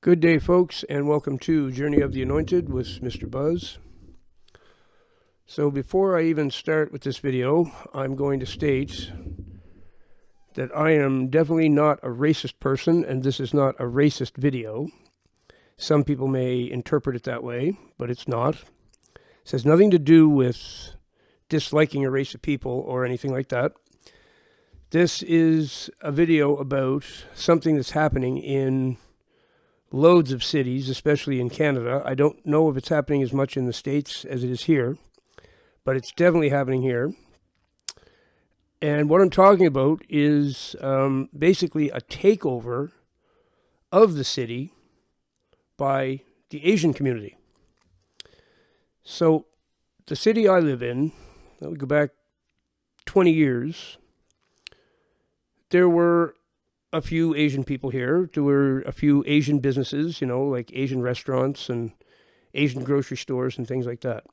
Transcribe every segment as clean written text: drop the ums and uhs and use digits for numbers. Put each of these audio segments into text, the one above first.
Good day, folks, and welcome to Journey of the Anointed with Mr. Buzz. So before I even start with this video, I'm going to state that I am definitely not a racist person, and this is not a racist video. Some people may interpret it that way, but it's not. It has nothing to do with disliking a race of people or anything like that. This is a video about something that's happening in loads of cities, especially in Canada. I don't know if it's happening as much in the States as it is here, but it's definitely happening here. And what I'm talking about is basically a takeover of the city by the Asian community. So the city I live in, we go back 20 years, there were a few Asian people here. There were a few Asian businesses, like Asian restaurants and Asian grocery stores and things like that.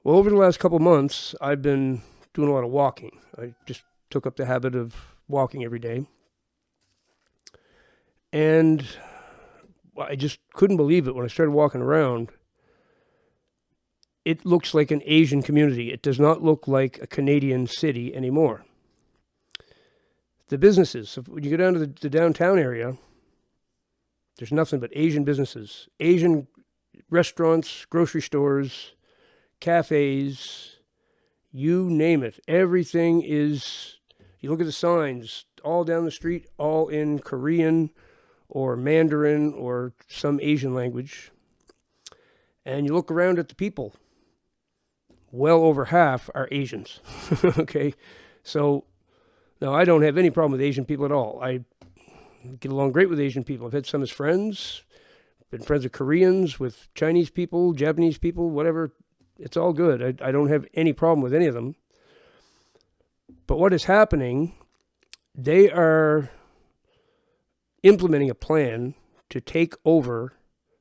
Well, over the last couple months, I've been doing a lot of walking. I just took up the habit of walking every day. And I just couldn't believe it when I started walking around. It looks like an Asian community. It does not look like a Canadian city anymore. The businesses, so when you go down to the downtown area, there's nothing but Asian businesses, Asian restaurants, grocery stores, cafes, you name it. Everything is, you look at the signs, all down the street, all in Korean or Mandarin or some Asian language. And you look around at the people, well over half are Asians, okay? So, now, I don't have any problem with Asian people at all. I get along great with Asian people. I've had some as friends, been friends with Koreans, with Chinese people, Japanese people, whatever. It's all good. I don't have any problem with any of them. But what is happening, they are implementing a plan to take over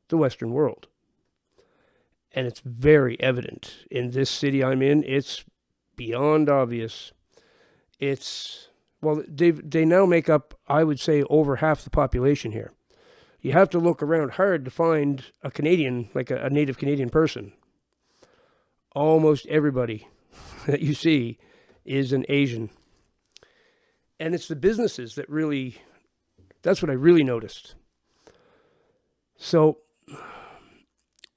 the Western world. And it's very evident. In this city I'm in, it's beyond obvious. They now make up, I would say, over half the population here. You have to look around hard to find a Canadian, like a native Canadian person. Almost everybody that you see is an Asian. And it's the businesses that really, that's what I really noticed. So,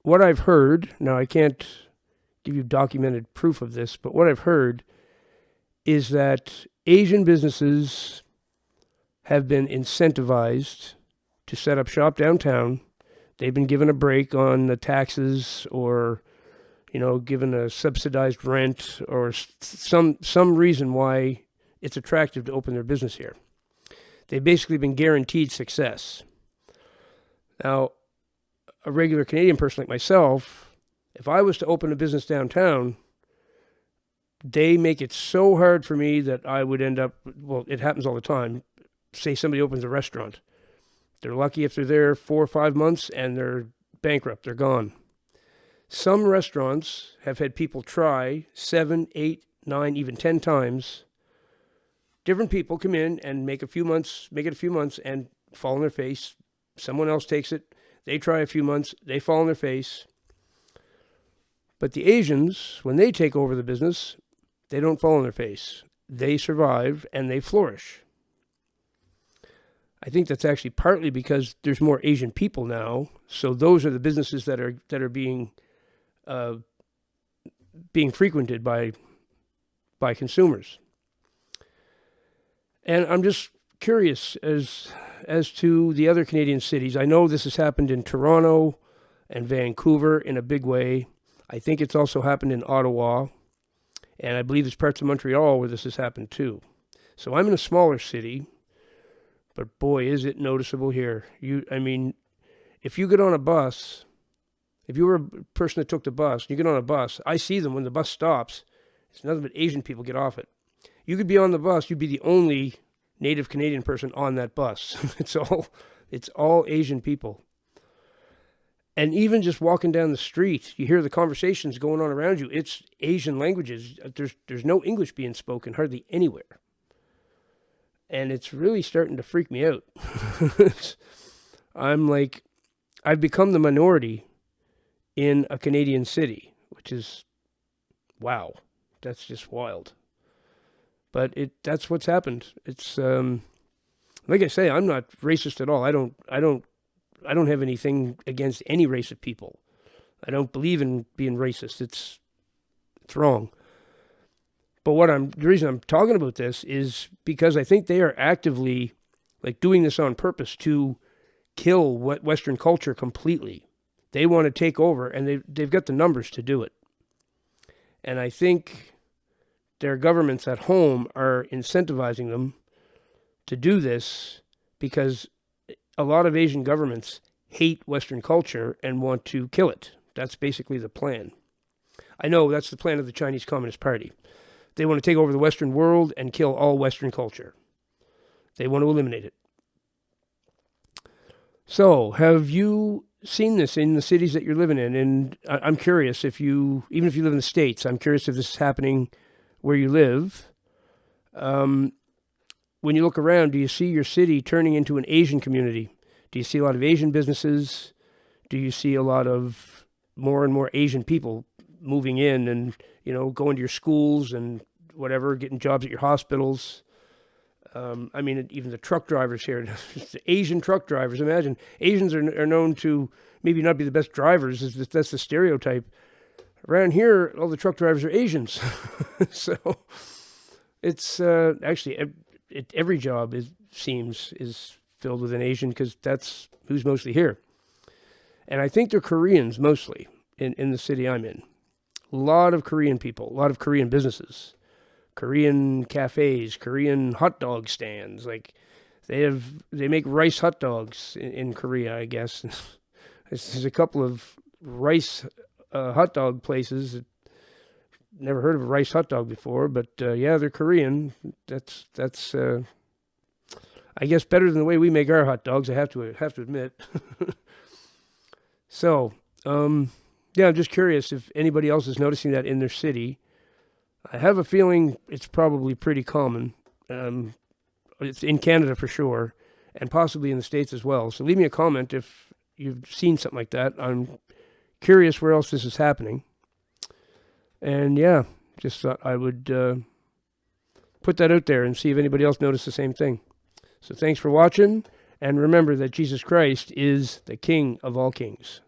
what I've heard, now I can't give you documented proof of this, but what I've heard is that Asian businesses have been incentivized to set up shop downtown. They've been given a break on the taxes or, given a subsidized rent or some reason why it's attractive to open their business here. They've basically been guaranteed success. Now, a regular Canadian person like myself, if I was to open a business downtown, they make it so hard for me that I would end up, well, it happens all the time. Say somebody opens a restaurant. They're lucky if they're there 4 or 5 months and they're bankrupt, they're gone. Some restaurants have had people try 7, 8, 9, even 10 times. Different people come in and make it a few months and fall on their face. Someone else takes it. They try a few months, they fall on their face. But the Asians, when they take over the business, they don't fall on their face. They survive and they flourish. I think that's actually partly because there's more Asian people now, so those are the businesses that are being frequented by consumers. And I'm just curious as to the other Canadian cities. I know this has happened in Toronto and Vancouver in a big way. I think it's also happened in Ottawa. And I believe there's parts of Montreal where this has happened too. So I'm in a smaller city, but boy, is it noticeable here. If you get on a bus, if you were a person that took the bus, you get on a bus, I see them when the bus stops. It's nothing but Asian people get off it. You could be on the bus, you'd be the only native Canadian person on that bus. It's all Asian people. And even just walking down the street, you hear the conversations going on around you. It's Asian languages. There's no English being spoken hardly anywhere. And it's really starting to freak me out. I'm like, I've become the minority in a Canadian city, which is, wow, that's just wild. But that's what's happened. It's like I say, I'm not racist at all. I don't have anything against any race of people. I don't believe in being racist. It's wrong. But the reason I'm talking about this is because I think they are actively like doing this on purpose to kill Western culture completely. They want to take over, and they've got the numbers to do it. And I think their governments at home are incentivizing them to do this because a lot of Asian governments hate Western culture and want to kill it. That's basically the plan. I know that's the plan of the Chinese Communist Party. They want to take over the Western world and kill all Western culture. They want to eliminate it. So, have you seen this in the cities that you're living in? And I'm curious even if you live in the States, I'm curious if this is happening where you live. When you look around, do you see your city turning into an Asian community? Do you see a lot of Asian businesses? Do you see a lot of more and more Asian people moving in and, going to your schools and whatever, getting jobs at your hospitals? I mean, even the truck drivers here, the Asian truck drivers. Imagine, Asians are known to maybe not be the best drivers. That's the stereotype. Around here, all the truck drivers are Asians. So it's actually every job seems filled with an Asian because that's who's mostly here. And I think they're Koreans mostly in the city I'm in. A lot of Korean people, a lot of Korean businesses. Korean cafes, Korean hot dog stands. Like they make rice hot dogs in Korea, I guess. There's a couple of rice hot dog places. Never heard of a rice hot dog before, but yeah, they're Korean. That's I guess better than the way we make our hot dogs. I have to admit. So yeah, I'm just curious if anybody else is noticing that in their city. I have a feeling it's probably pretty common. It's in Canada for sure, and possibly in the States as well. So leave me a comment if you've seen something like that. I'm curious where else this is happening. And yeah, just thought I would put that out there and see if anybody else noticed the same thing. So thanks for watching, and remember that Jesus Christ is the King of all kings.